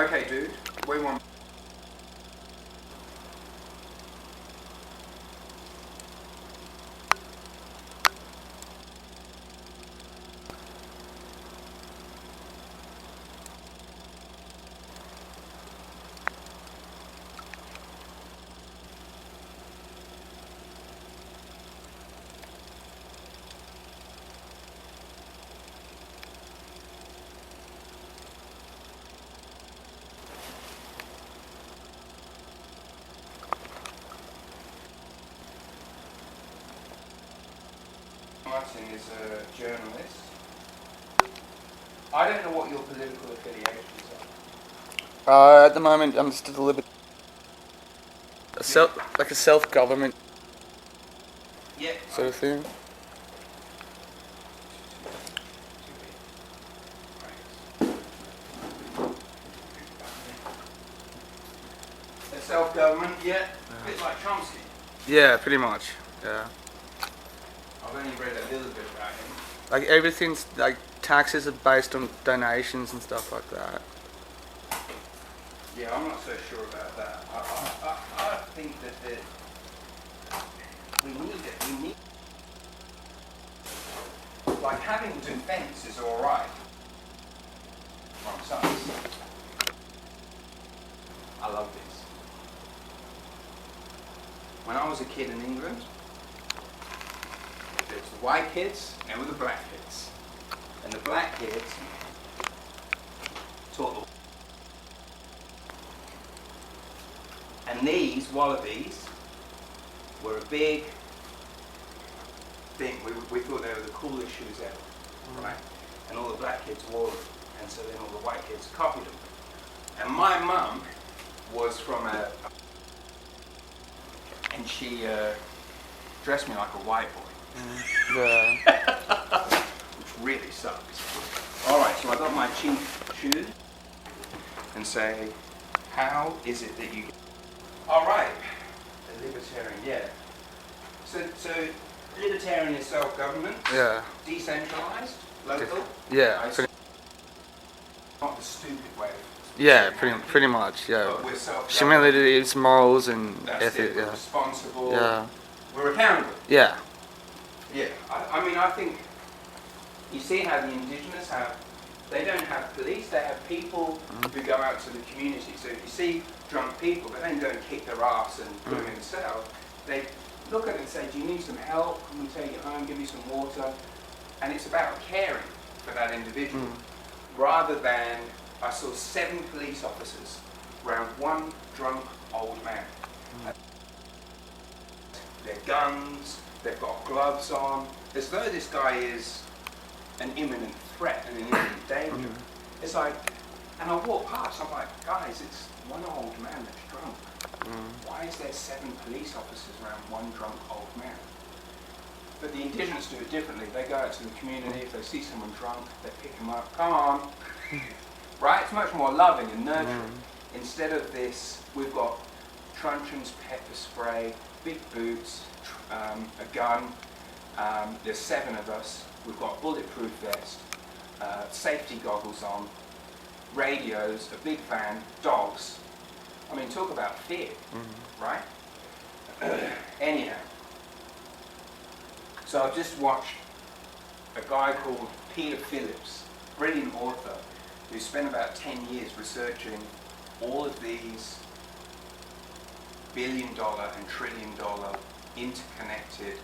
Okay, dude. We want. Martin is a journalist. I don't know what your political affiliations are. At the moment, I'm just a little bit like a self-government sort of thing. A self-government, yeah. A bit like Chomsky. Yeah, pretty much. Yeah. I've only read a little bit about him. Like everything's like taxes are based on donations and stuff like that. Yeah, I'm not so sure about that. I think that we need like having defence is all right from sides. I love this. When I was a kid in England, there was the white kids and there were the black kids. And the black kids taught the... And these wallabies were a big thing. We thought they were the coolest shoes ever, right? And all the black kids wore them. And so then all the white kids copied them. And my mum was from and she dressed me like a white boy. Yeah. Which really sucks. Alright, so I got my chief shoes and say, how is it that you get... Alright, a libertarian, yeah. So libertarian is self-government? Yeah. Decentralised? Local? Yeah. Not the stupid way of... Yeah, pretty much, yeah. But we're self-governed. Humility is morals and That's ethic, it. We're yeah. responsible. Yeah. We're accountable. Yeah. Yeah. I mean, I think you see how the indigenous have, they don't have police, they have people who go out to the community. So if you see drunk people, they don't go and kick their ass and put them in a cell. They look at it and say, do you need some help? Can we take you home, give you some water? And it's about caring for that individual. Rather than, I saw 7 police officers around one drunk old man. Their guns, they've got gloves on, as though this guy is an imminent threat and an imminent danger. It's like, and I walk past, I'm like, guys, it's one old man that's drunk. Why is there 7 police officers around one drunk old man? But the indigenous do it differently. They go out to the community, if they see someone drunk, they pick them up, come on. Right? It's much more loving and nurturing. Instead of this, we've got truncheons, pepper spray, big boots, a gun. There's 7 of us. We've got bulletproof vest, safety goggles on, radios, a big van, dogs. I mean, talk about fear, right? Anyhow. So I've just watched a guy called Peter Phillips, brilliant author, who spent about 10 years researching all of these billion-dollar and trillion-dollar interconnected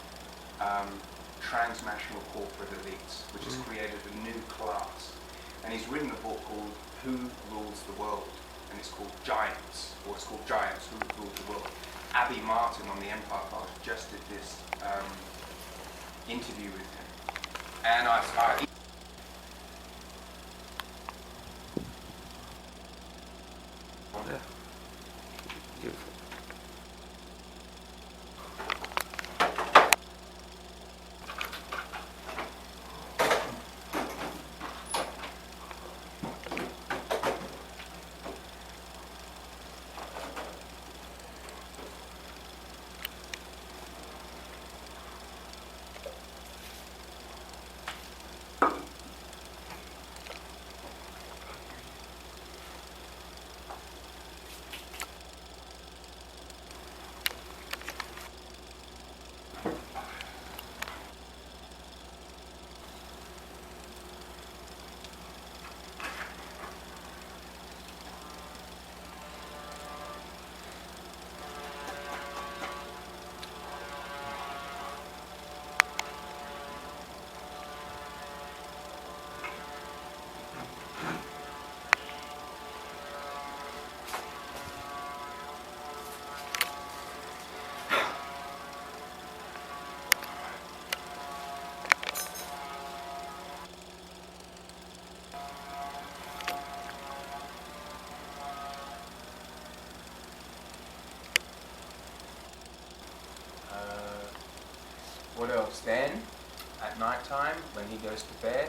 transnational corporate elites, which has created a new class. And he's written a book called Who Rules the World? And it's called Giants, or it's called Giants, Who Rules the World? Abby Martin on the Empire Pod just did this interview with him. And I Yeah. Beautiful. then, at night time, when he goes to bed,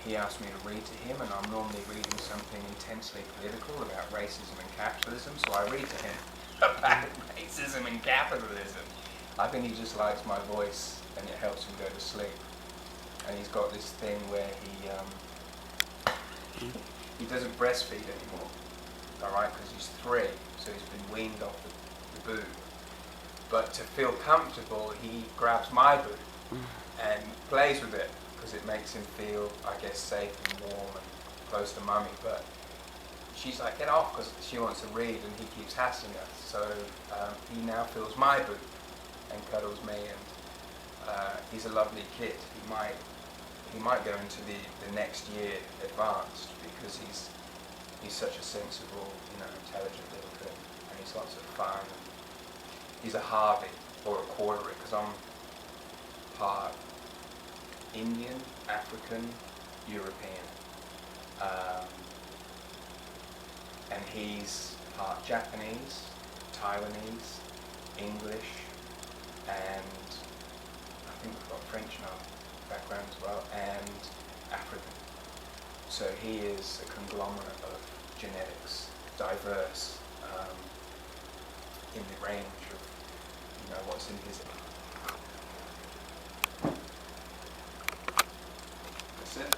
he asks me to read to him, and I'm normally reading something intensely political about racism and capitalism, so I read to him about racism and capitalism. I think he just likes my voice, and it helps him go to sleep. And he's got this thing where he doesn't breastfeed anymore, all right, because he's 3, so he's been weaned off the boob. But to feel comfortable, he grabs my boob and plays with it, because it makes him feel, I guess, safe and warm and close to mummy. But she's like, get off, because she wants to read, and he keeps hassling her. So he now feels my boob and cuddles me, and he's a lovely kid. He might go into the next year advanced, because he's such a sensible, intelligent little kid, and he's lots of fun. He's a Harvey, or a quarter, because I'm part Indian, African, European, and he's part Japanese, Taiwanese, English, and I think we've got French in our background as well, and African. So he is a conglomerate of genetics, diverse, in the range of what's in his. That's it.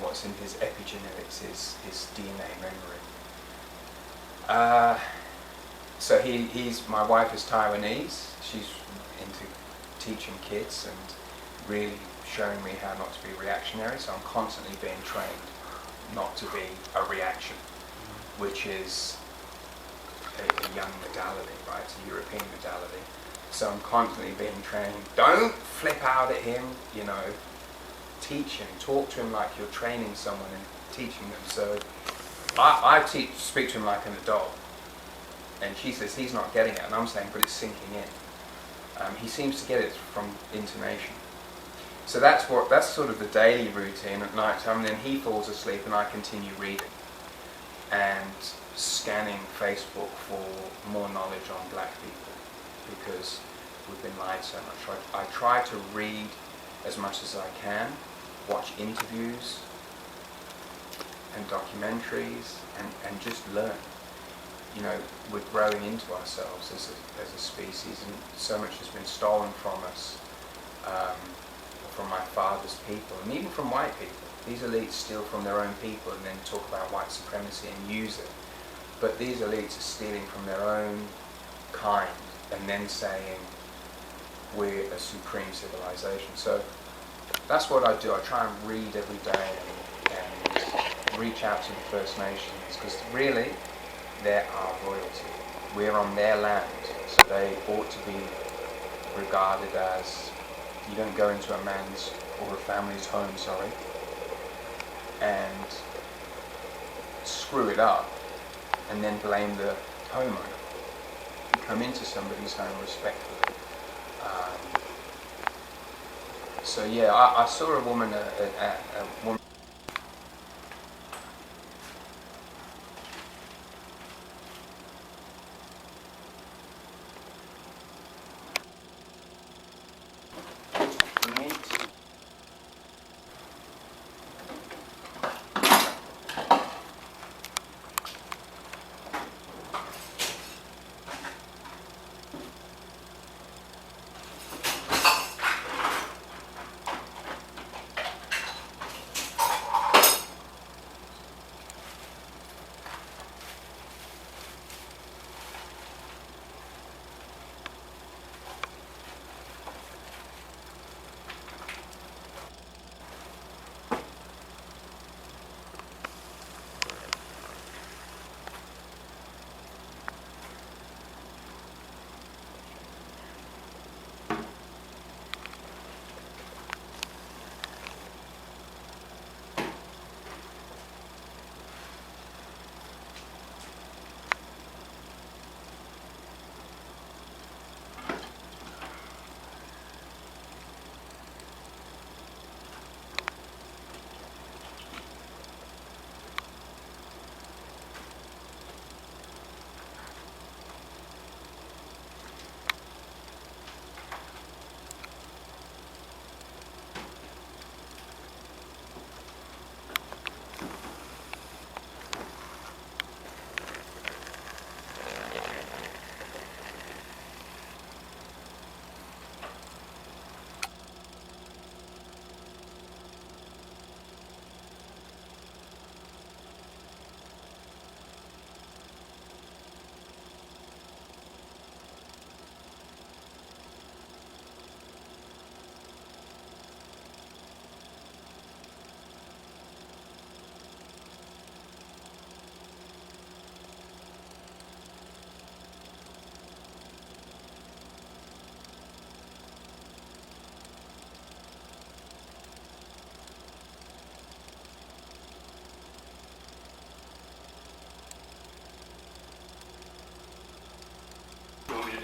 What's in his epigenetics is his DNA memory. So he's my wife is Taiwanese. She's into teaching kids and really showing me how not to be reactionary. So I'm constantly being trained not to be a reaction, which is a young modality, right? It's a European modality. So I'm constantly being trained. Don't flip out at him, teach him, talk to him like you're training someone and teaching them. So I speak to him like an adult, and she says he's not getting it, and I'm saying, but it's sinking in. He seems to get it from intonation. So that's sort of the daily routine at night time, and then he falls asleep and I continue reading and scanning Facebook for more knowledge on black people, because we've been lied so much. I try to read as much as I can, watch interviews and documentaries, and just learn. We're growing into ourselves as a species, and so much has been stolen from us, from my father's people, and even from white people. These elites steal from their own people and then talk about white supremacy and use it. But these elites are stealing from their own kind and then saying we're a supreme civilization. So that's what I do. I try and read every day and reach out to the First Nations, because really they're our royalty. We're on their land, so they ought to be regarded as, you don't go into a man's or a family's home, and screw it up and then blame the homeowner. You come into somebody's home respectfully. So yeah, I saw a woman, a woman.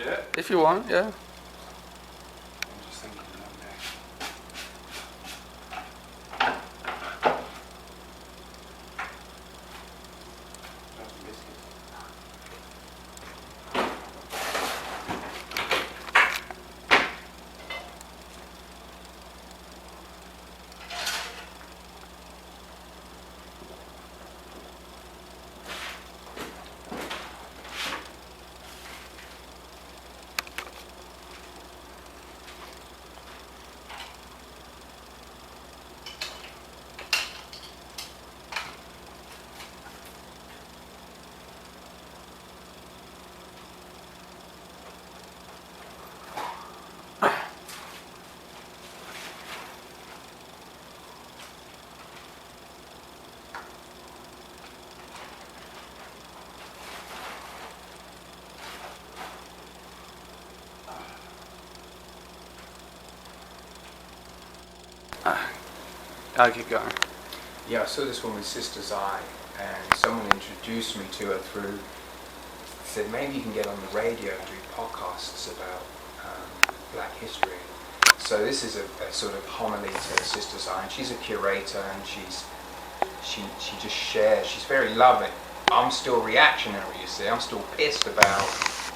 do it? If you want, yeah. I'm just thinking one day. Some biscuits. I'll keep going. Yeah, I saw this woman's Sister's Eye, and someone introduced me to her through, said maybe you can get on the radio and do podcasts about black history. So this is a sort of homily to Sister's Eye, and she's a curator, and she just shares, she's very loving. I'm still reactionary, you see, I'm still pissed about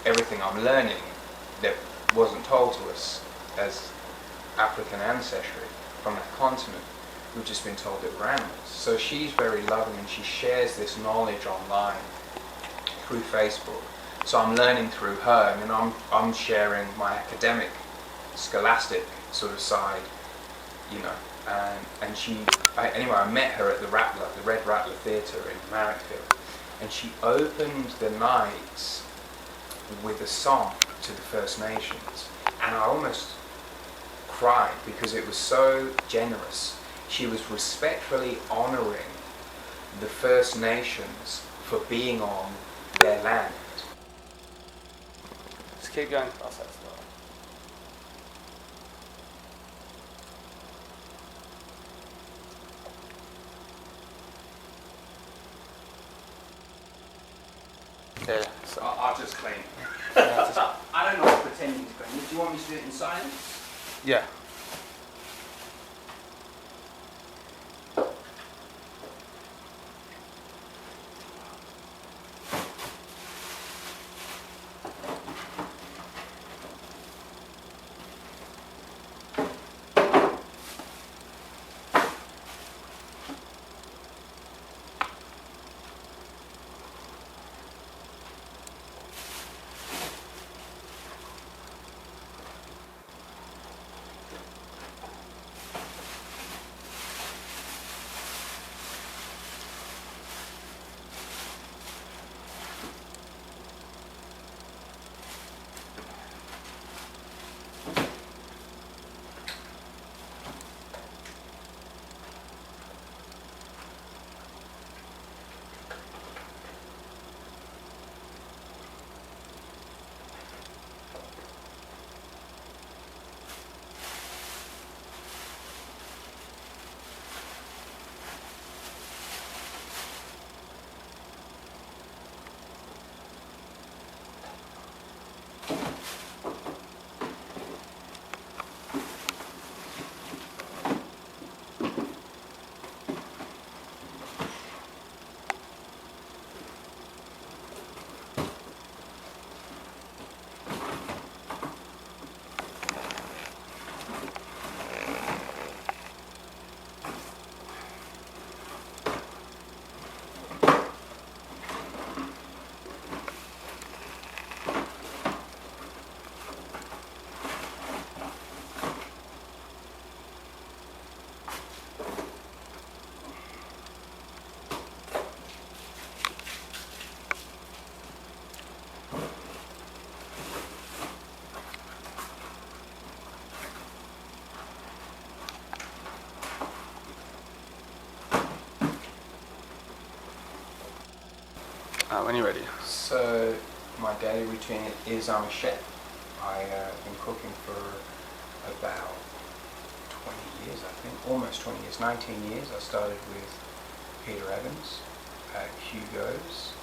everything I'm learning that wasn't told to us as African ancestry from that continent. We've just been told that we're animals. So she's very loving, and she shares this knowledge online through Facebook. So I'm learning through her, and then I'm sharing my academic, scholastic sort of side, you know. And anyway, I met her at the Red Rattler Theatre in Marrickville, and she opened the night with a song to the First Nations, and I almost cried because it was so generous. She was respectfully honouring the First Nations for being on their land. Just keep going past that stuff. Yeah, so I'll just clean. yeah, just, I don't know what pretending to clean. Do you want me to do it in silence? yeah. When you're ready. So my daily routine is I'm a chef. I've been cooking for about 20 years, I think, almost 20 years, 19 years. I started with Peter Evans at Hugo's,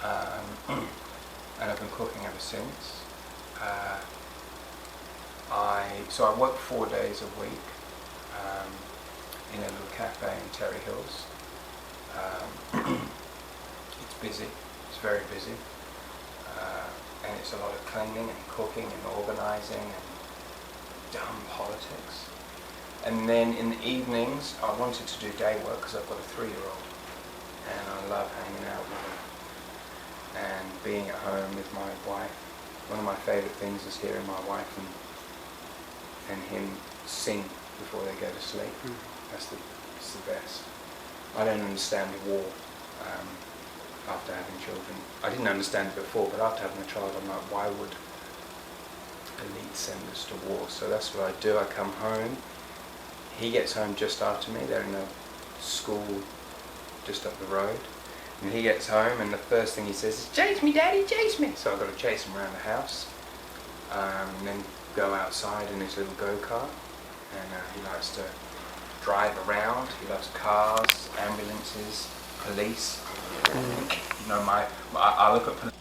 and I've been cooking ever since. I work 4 days a week in a little cafe in Terry Hills. It's busy. It's very busy. And it's a lot of cleaning and cooking and organising and dumb politics. And then in the evenings, I wanted to do day work because I've got a 3-year-old, and I love hanging out with him and being at home with my wife. One of my favourite things is hearing my wife and him sing before they go to sleep. It's the best. I don't understand the war after having children. I didn't understand it before, but after having a child, I'm like, why would elite send us to war? So that's what I do. I come home. He gets home just after me. They're in a school just up the road. And he gets home, and the first thing he says is, "Chase me, Daddy, chase me!" So I've got to chase him around the house, and then go outside in his little go-kart. And he likes to drive around. He loves cars, ambulances, police. You know, I look at police.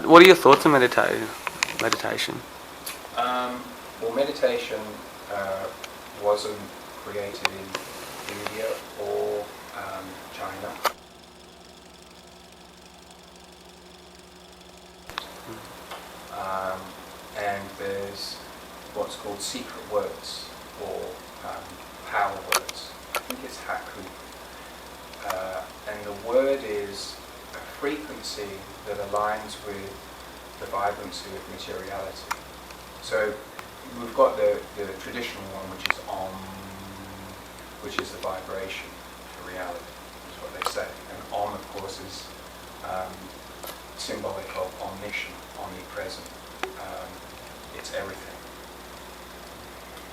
What are your thoughts on meditation? Well, meditation wasn't created in India or China. And there's what's called secret words or power words. I think it's haku. And the word is a frequency that aligns with the vibrancy of materiality. So we've got the traditional one, which is Om, which is the vibration for reality, is what they say. And Om, of course, is symbolic of omniscient, omnipresent. It's everything.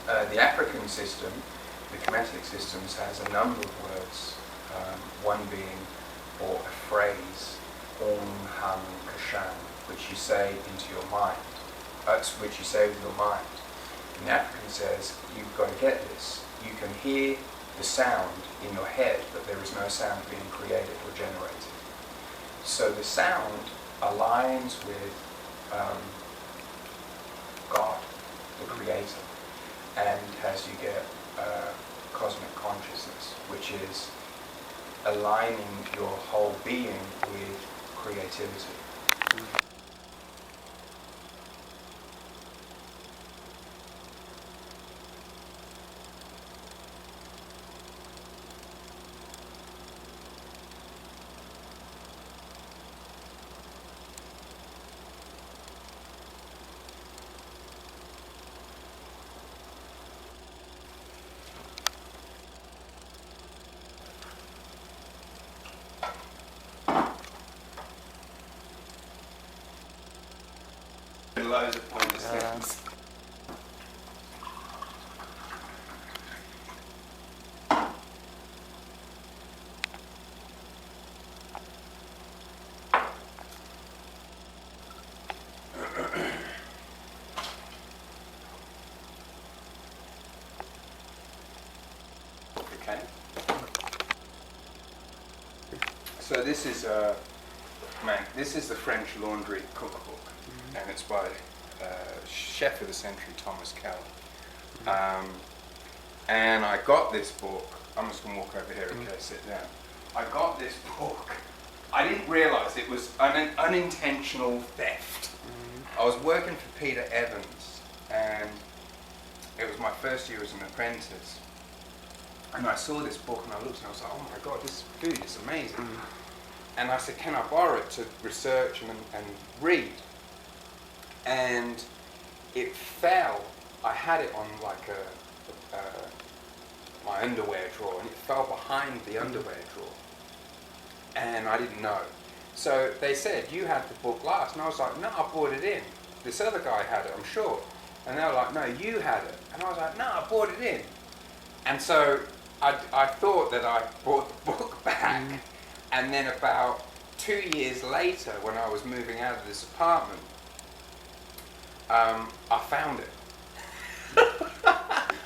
The African system, the Kemetic systems, has a number of words, one being, or a phrase, Om Ham Kashan, which you say into your mind, which you say with your mind. And the African says, you've got to get this. You can hear the sound in your head, but there is no sound being created or generated. So the sound aligns with God, the Creator, and as you get cosmic consciousness, which is aligning your whole being with creativity. Loads of pointless things. Okay. So this is this is the French laundry cookbook. And it's by chef of the century, Thomas Keller. And I got this book. I'm just going to walk over here, okay, sit down. I got this book. I didn't realise it was an unintentional theft. I was working for Peter Evans, and it was my first year as an apprentice. And I saw this book, and I looked, and I was like, oh my God, this food is amazing. And I said, can I borrow it to research and read? And it fell. I had it on like my underwear drawer, and it fell behind the underwear drawer, and I didn't know. So they said, you had the book last, and I was like, no, I bought it in. This other guy had it, I'm sure. And they were like, no, you had it. And I was like, no, I bought it in. And so I thought that I brought the book back, and then about 2 years later, when I was moving out of this apartment, I found it.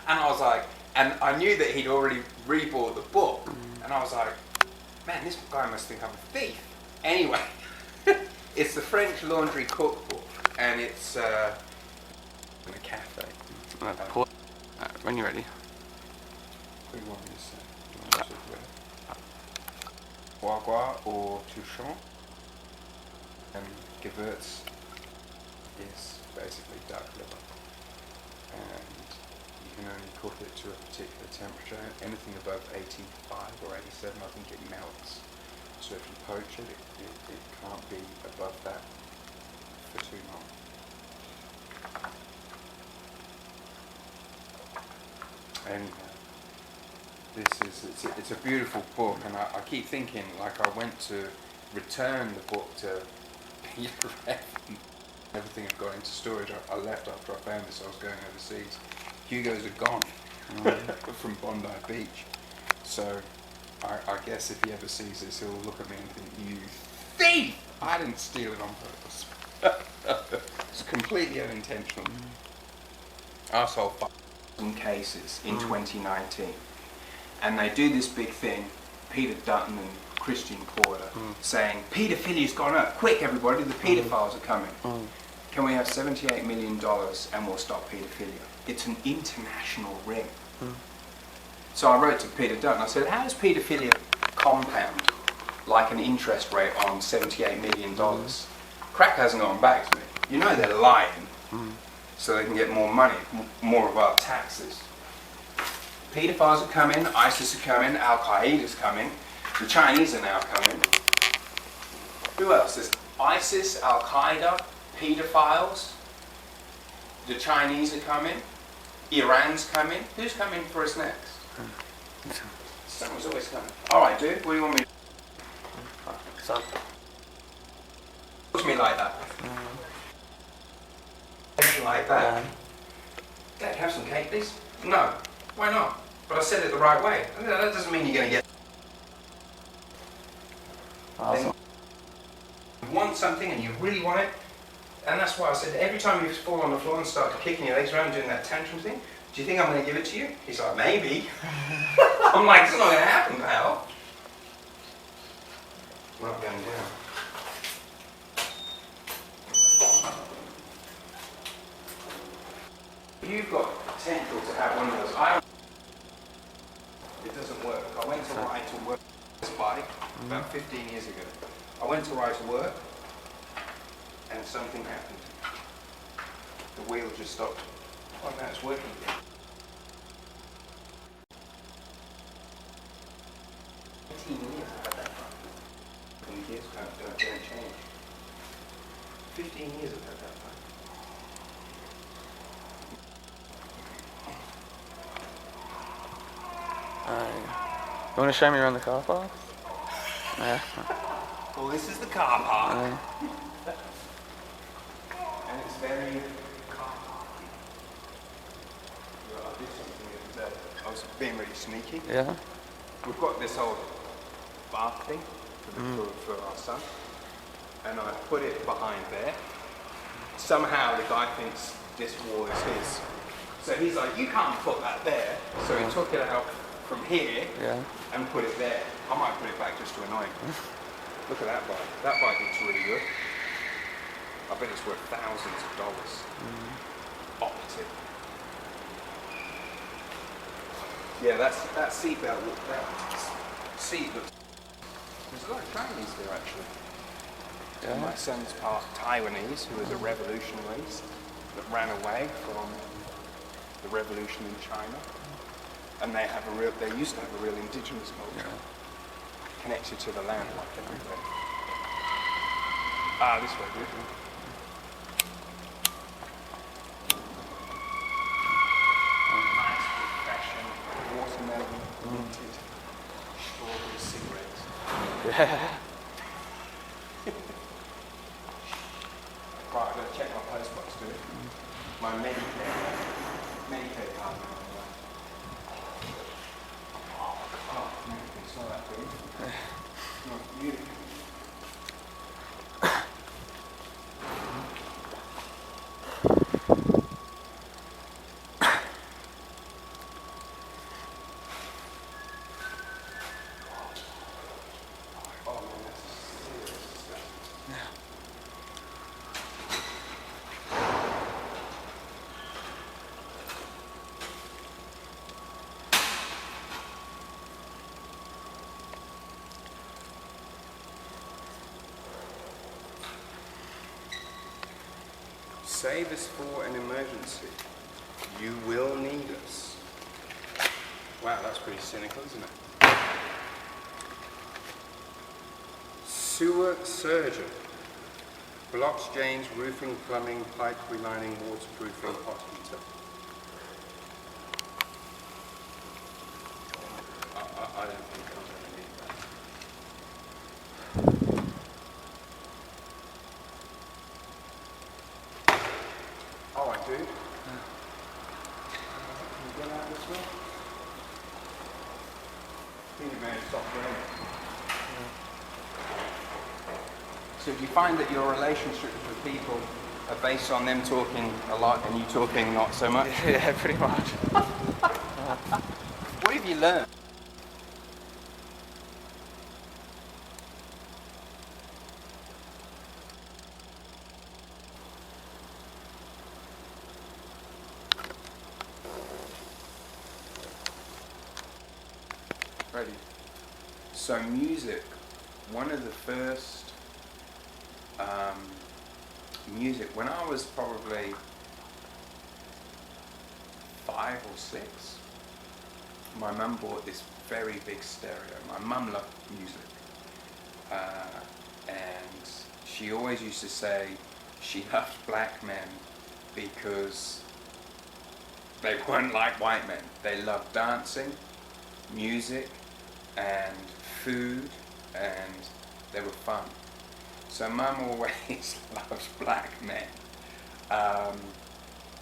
And I was like, and I knew that he'd already rebought the book. And I was like, man, this guy must think I'm a thief. Anyway, it's the French laundry cookbook, and it's in a cafe. When you're ready. What do you want me to say? Foie gras or touchon, and Gewürz is basically duck liver, and you can only cook it to a particular temperature. Anything above 85 or 87, I think it melts. So if you poach it, it can't be above that for too long. Anyhow, it's a beautiful book, and I keep thinking, like, I went to return the book to Peter Evans. Everything had gone into storage. I left after I found this. I was going overseas. Hugo's are gone from Bondi Beach. So I guess if he ever sees this, he'll look at me and think, you thief! I didn't steal it on purpose. It's completely unintentional. Arsehole cases in 2019. And they do this big thing, Peter Dutton and Christian Porter, saying, paedophilia's gone up. Quick, everybody, the paedophiles are coming. Can we have $78 million and we'll stop paedophilia? It's an international ring. So I wrote to Peter Dutton, I said, how does paedophilia compound like an interest rate on $78 million? Crack hasn't gone back to me. You know they're lying, so they can get more money, more of our taxes. Paedophiles are coming, ISIS are coming, Al-Qaeda's coming, the Chinese are now coming. Who else? There's ISIS, Al-Qaeda, paedophiles, the Chinese are coming, Iran's coming. Who's coming for us next? Someone's always coming. Alright, dude, what do you want me to do? So, Talk to me like that. Like that. Dad, have some cake, please? No. Why not? But I said it the right way. That doesn't mean you're going to get... awesome. You want something and you really want it, and that's why I said every time you fall on the floor and start kicking your legs around doing that tantrum thing, do you think I'm going to give it to you? He's like, maybe. I'm like, it's not going to happen, pal. We're not going down. You've got potential to have one of those. It doesn't work. I went to write to work. this bike about 15 years ago. I went to ride to work and something happened. The wheel just stopped. Oh, now it's working again. 18 years I've had that bike. And the gears don't change. 15 years I've had that bike. You want to show me around the car park? Yeah. Well, this is the car park. And it's very car parky. Well, I did something the other day. I was being really sneaky. Yeah. We've got this old bath thing for our son. And I put it behind there. Somehow the guy thinks this wall is his. So he's like, you can't put that there. So he took it out from here and put it there. I might put it back just to annoy him. Look at that bike. That bike looks really good. I bet it's worth thousands of dollars. Optic. Yeah, that seatbelt. That seat looks. There's a lot of Chinese there actually. Yeah. My son's part Taiwanese, who was a revolutionary that ran away from the revolution in China, and they used to have a real indigenous culture connected to the land like everywhere. This way, dude. Nice, refreshing, watermelon, minted, strawberry cigarettes. Yeah. Right, I've got to check my postbox, do it. My Medicare card. Oh, it's not that big. Not beautiful. Oh man, that's serious stuff. Save us for an emergency. You will need us. Wow, that's pretty cynical, isn't it? Sewer surgeon. Blocks, drains, roofing, plumbing, pipe relining, waterproofing, hot heater. I don't think I'm going to need that. Oh, I do? Can you get out this way? I think it may have stopped raining. So do you find that your relationships with people are based on them talking a lot and you talking not so much? Yeah, pretty much. What have you learned? Ready. So music, one of the first music, when I was probably 5 or 6, my mum bought this very big stereo. My mum loved music. And she always used to say she loved black men because they weren't like white men. They loved dancing, music, and food, and they were fun. So Mum always loved black men,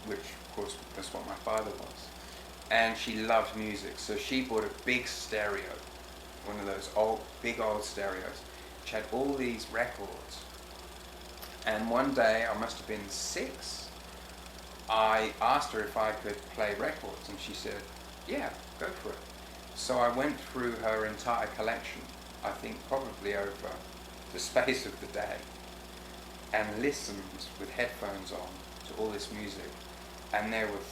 which of course that's what my father was. And she loved music, so she bought a big stereo, one of those big old stereos, which had all these records. And one day, I must have been 6, I asked her if I could play records, and she said, yeah, go for it. So I went through her entire collection, I think probably over the space of the day, and listened with headphones on to all this music. And there were,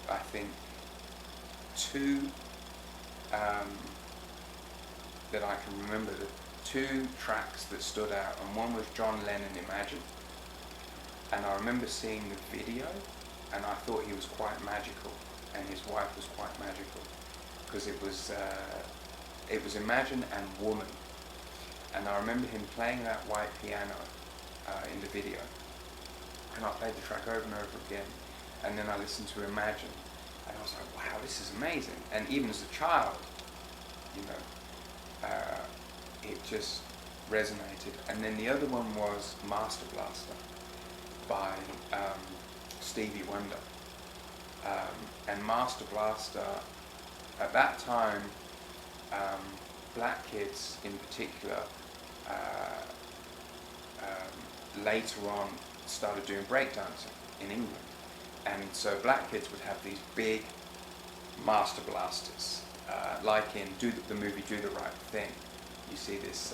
I think, 2 that I can remember, the two tracks that stood out, and one was John Lennon, Imagine. And I remember seeing the video, and I thought he was quite magical, and his wife was quite magical, because it was Imagine and Woman. And I remember him playing that white piano in the video, and I played the track over and over again, and then I listened to Imagine, and I was like, wow, this is amazing. And even as a child, you know, it just resonated. And then the other one was Master Blaster by Stevie Wonder. And Master Blaster, at that time, black kids in particular, later on started doing breakdancing in England. And so black kids would have these big Master Blasters, like in the movie Do the Right Thing. You see this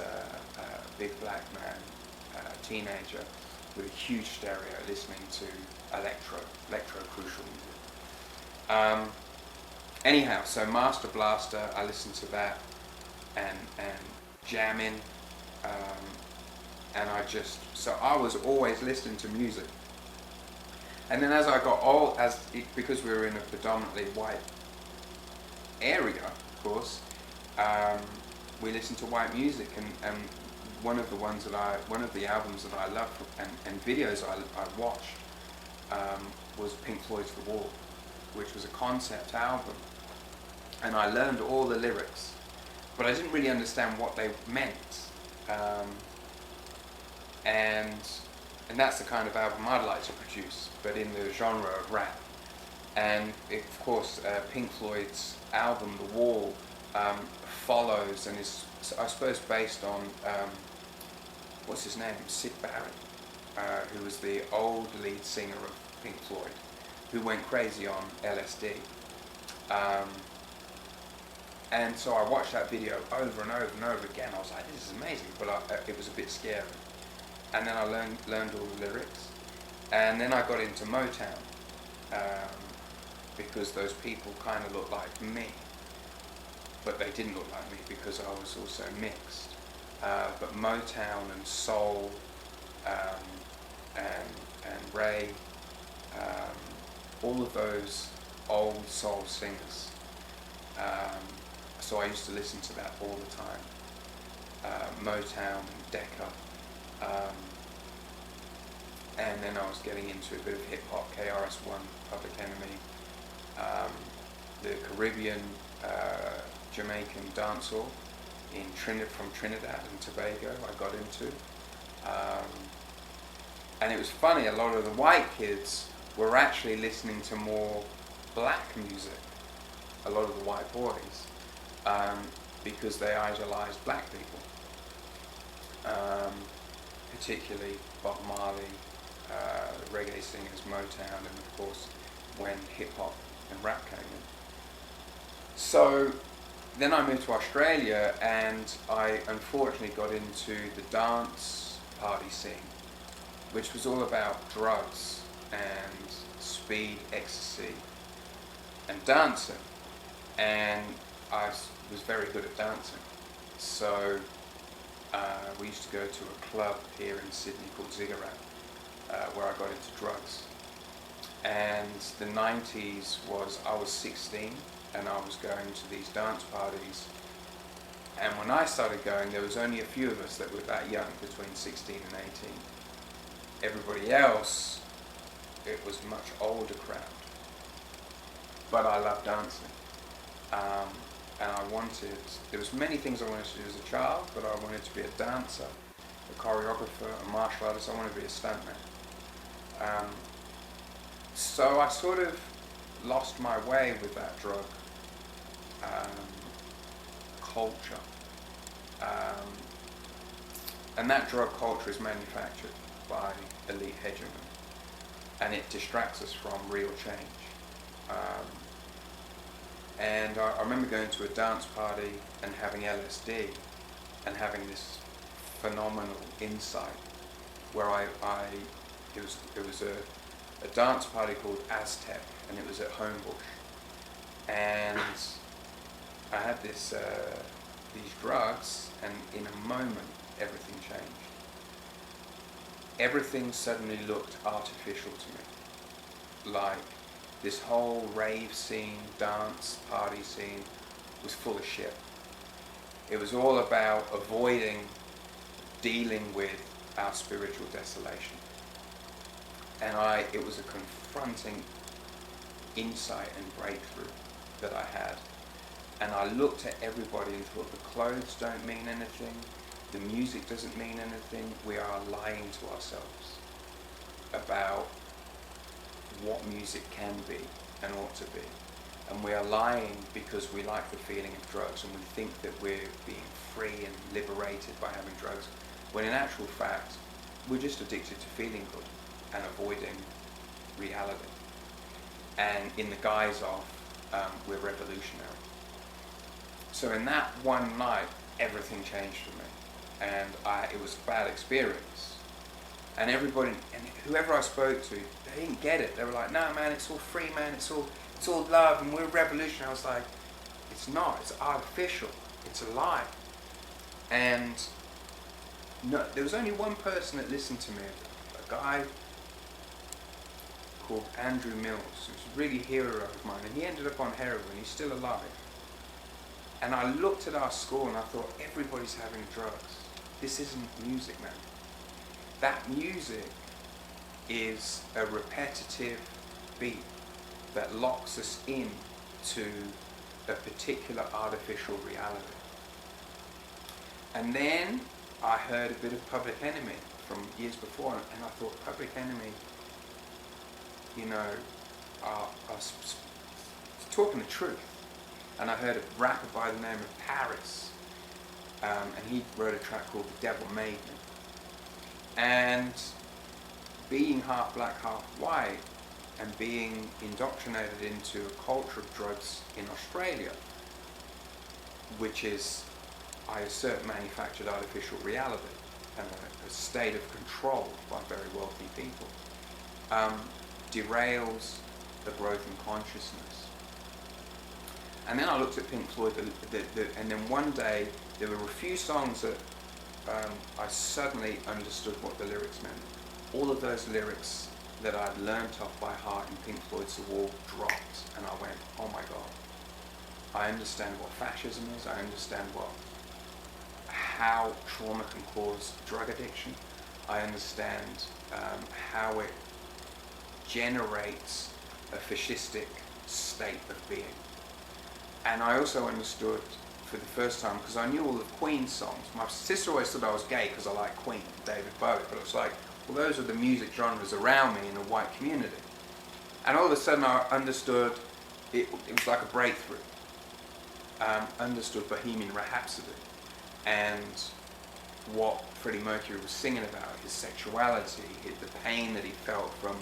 big black man, teenager, with a huge stereo listening to electro crucial music. Anyhow, so Master Blaster, I listened to that and jamming, and so I was always listening to music. And then as I got old, because we were in a predominantly white area, of course, we listened to white music, and one of the albums that I loved and videos I watched was Pink Floyd's The Wall, which was a concept album, and I learned all the lyrics, but I didn't really understand what they meant, and that's the kind of album I'd like to produce, but in the genre of rap. And of course, Pink Floyd's album The Wall follows and is, I suppose, based on what's his name, Sid Barrett, who was the old lead singer of Pink Floyd, who went crazy on LSD. And so I watched that video over and over and over again. I was like, this is amazing, but it was a bit scary. And then I learned all the lyrics. And then I got into Motown, because those people kind of looked like me, but they didn't look like me because I was also mixed. But Motown and soul and Ray, all of those old soul singers. So I used to listen to that all the time. Motown and Decca. And then I was getting into a bit of hip hop, KRS-One, Public Enemy, the Caribbean, Jamaican dancehall from Trinidad and Tobago I got into. And it was funny, a lot of the white kids were actually listening to more black music, a lot of the white boys, because they idolized black people, particularly Bob Marley, reggae singers, Motown, and of course when hip hop and rap came in. So then I moved to Australia, and I unfortunately got into the dance party scene, which was all about drugs and speed, ecstasy, and dancing. And I was very good at dancing. So we used to go to a club here in Sydney called Ziggurat, where I got into drugs. And the 90s I was 16, and I was going to these dance parties. And when I started going, there was only a few of us that were that young, between 16 and 18. Everybody else, it was a much older crowd. But I loved dancing. And there was many things I wanted to do as a child, but I wanted to be a dancer, a choreographer, a martial artist. I wanted to be a stuntman. So I sort of lost my way with that drug culture. And that drug culture is manufactured by elite hegemony, and it distracts us from real change. And I remember going to a dance party and having LSD and having this phenomenal insight where it was a dance party called Aztec, and it was at Homebush, and I had this these drugs, and in a moment everything changed. Everything suddenly looked artificial to me. Like this whole rave scene, dance, party scene was full of shit. It was all about avoiding dealing with our spiritual desolation. And it was a confronting insight and breakthrough that I had. And I looked at everybody and thought, the clothes don't mean anything, the music doesn't mean anything, we are lying to ourselves about what music can be and ought to be. And we are lying because we like the feeling of drugs and we think that we're being free and liberated by having drugs, when in actual fact, we're just addicted to feeling good and avoiding reality. And in the guise of, we're revolutionary. So in that one night, everything changed for me. And it was a bad experience. And everybody, and whoever I spoke to, they didn't get it. They were like, "No, man, it's all free, man. It's all love, and we're revolutionary." I was like, "It's not. It's artificial. It's a lie." And no, there was only one person that listened to me, a guy called Andrew Mills, who's really a hero of mine, and he ended up on heroin. He's still alive. And I looked at our school and I thought, everybody's having drugs. This isn't music, man. That music is a repetitive beat that locks us in to a particular artificial reality. And then I heard a bit of Public Enemy from years before, and I thought, Public Enemy, you know, are talking the truth. And I heard a rapper by the name of Paris, and he wrote a track called The Devil Made Me. And being half black, half white, and being indoctrinated into a culture of drugs in Australia, which is, I assert, manufactured artificial reality and a state of control by very wealthy people, derails the growth in consciousness. And then I looked at Pink Floyd, and then one day there were a few songs that I suddenly understood what the lyrics meant. All of those lyrics that I'd learnt off by heart in Pink Floyd's The Wall dropped, and I went, oh my God, I understand what fascism is, I understand how trauma can cause drug addiction, I understand how it generates a fascistic state of being. And I also understood for the first time, because I knew all the Queen songs. My sister always thought I was gay because I like Queen and David Bowie, but it was like, well, those are the music genres around me in a white community. And all of a sudden I understood, it was like a breakthrough. Understood Bohemian Rhapsody and what Freddie Mercury was singing about, his sexuality, the pain that he felt from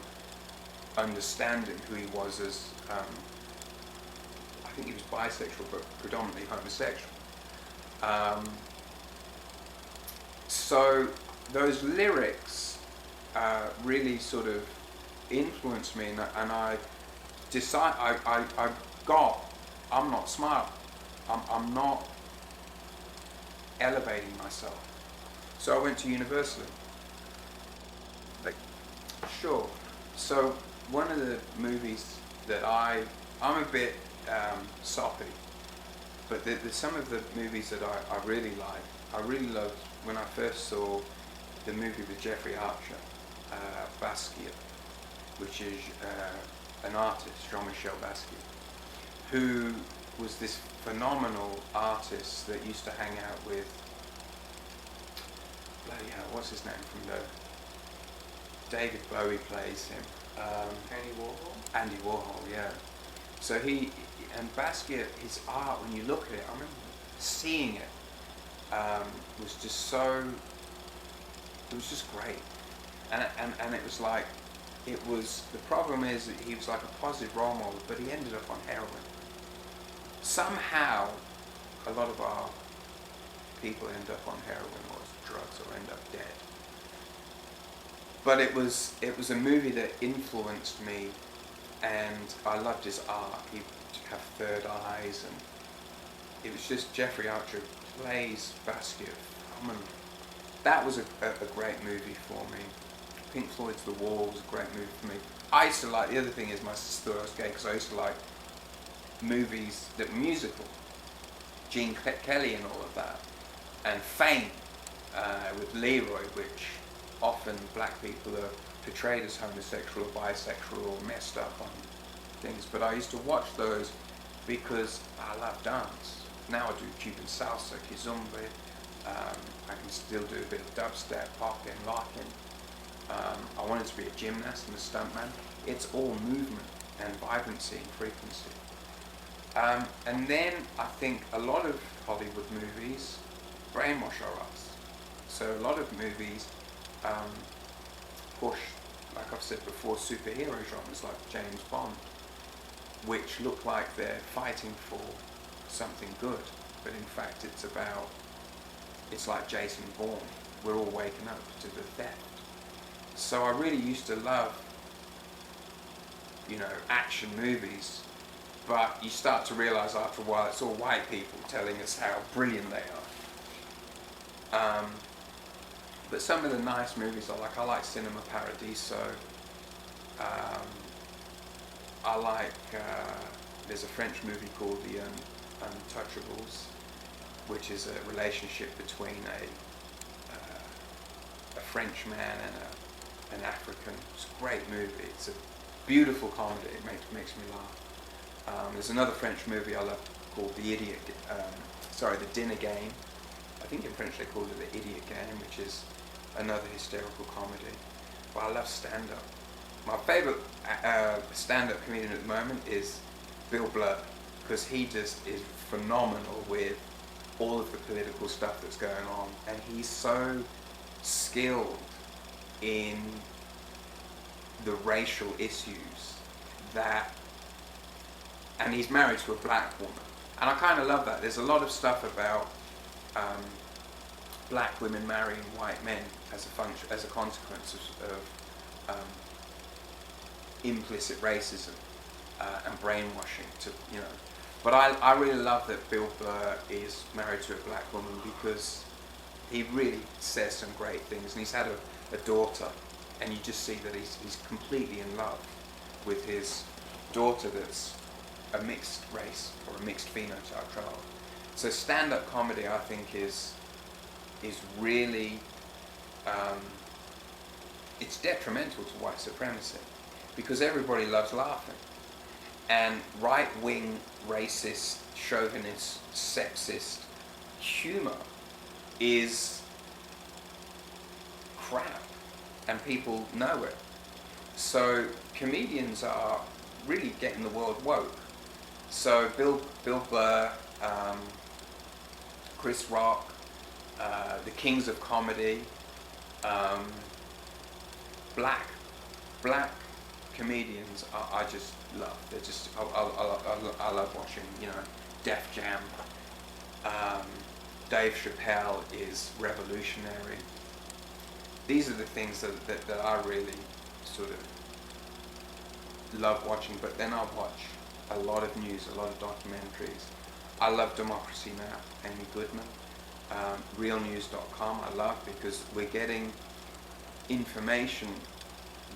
understanding who he was as, I think he was bisexual, but predominantly homosexual. So those lyrics really sort of influenced me, and I decided, I'm not smart. I'm not elevating myself. So I went to university. Sure. So one of the movies that I'm a bit soppy, but there's some of the movies that I really like. I really loved when I first saw the movie with Jeffrey Archer, Basquiat, which is an artist, Jean-Michel Basquiat, who was this phenomenal artist that used to hang out with, bloody hell, what's his name from the, David Bowie plays him. Andy Warhol? Andy Warhol, yeah. So and Basquiat, his art, when you look at it, I remember seeing it, was just so, it was just great. And it was like, the problem is that he was like a positive role model, but he ended up on heroin. Somehow, a lot of our people end up on heroin or drugs or end up dead. But it was a movie that influenced me, and I loved his art. He'd have third eyes, and it was just Jeffrey Archer plays Basquiat phenomenally. That was a great movie for me. Pink Floyd's The Wall was a great movie for me. I used to like, the other thing is my sister was gay because I used to like movies that were musical. Gene Kelly and all of that. And Fame with Leroy, which often black people are portrayed as homosexual or bisexual or messed up on things. But I used to watch those because I love dance. Now I do Cuban salsa, kizomba. I can still do a bit of dubstep, popping, locking. I wanted to be a gymnast and a stuntman. It's all movement and vibrancy and frequency. And then I think a lot of Hollywood movies brainwash us. So a lot of movies push, like I've said before, superhero genres like James Bond, which look like they're fighting for something good, but in fact it's like Jason Bourne. We're all waking up to the theft. So I really used to love, action movies, but you start to realise after a while it's all white people telling us how brilliant they are. But some of the nice movies I like Cinema Paradiso. I like, there's a French movie called The Untouchables, which is a relationship between a French man and an African. It's a great movie. It's a beautiful comedy. It makes me laugh. There's another French movie I love called The Dinner Game. I think in French they call it The Idiot Game, which is another hysterical comedy. But I love stand-up. My favourite stand-up comedian at the moment is Bill Burr, because he just is phenomenal with all of the political stuff that's going on, and he's so skilled in the racial issues and he's married to a black woman, and I kind of love that. There's a lot of stuff about black women marrying white men as a consequence of implicit racism and brainwashing. But I really love that Bill Burr is married to a black woman, because he really says some great things, and he's had a daughter, and you just see that he's completely in love with his daughter that's a mixed race or a mixed phenotype child. So stand-up comedy, I think, is really it's detrimental to white supremacy, because everybody loves laughing, and right-wing, racist, chauvinist, sexist humor is crap, and people know it. So comedians are really getting the world woke. So Bill Burr, Chris Rock, the kings of comedy, black comedians I just love. They're just I love watching. Def Jam. Dave Chappelle is revolutionary. These are the things that I really sort of love watching. But then I watch a lot of news, a lot of documentaries. I love Democracy Now!, Amy Goodman. Realnews.com I love, because we're getting information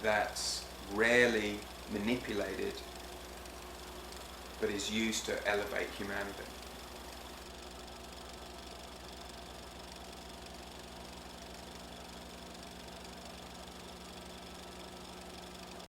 that's rarely manipulated, but is used to elevate humanity.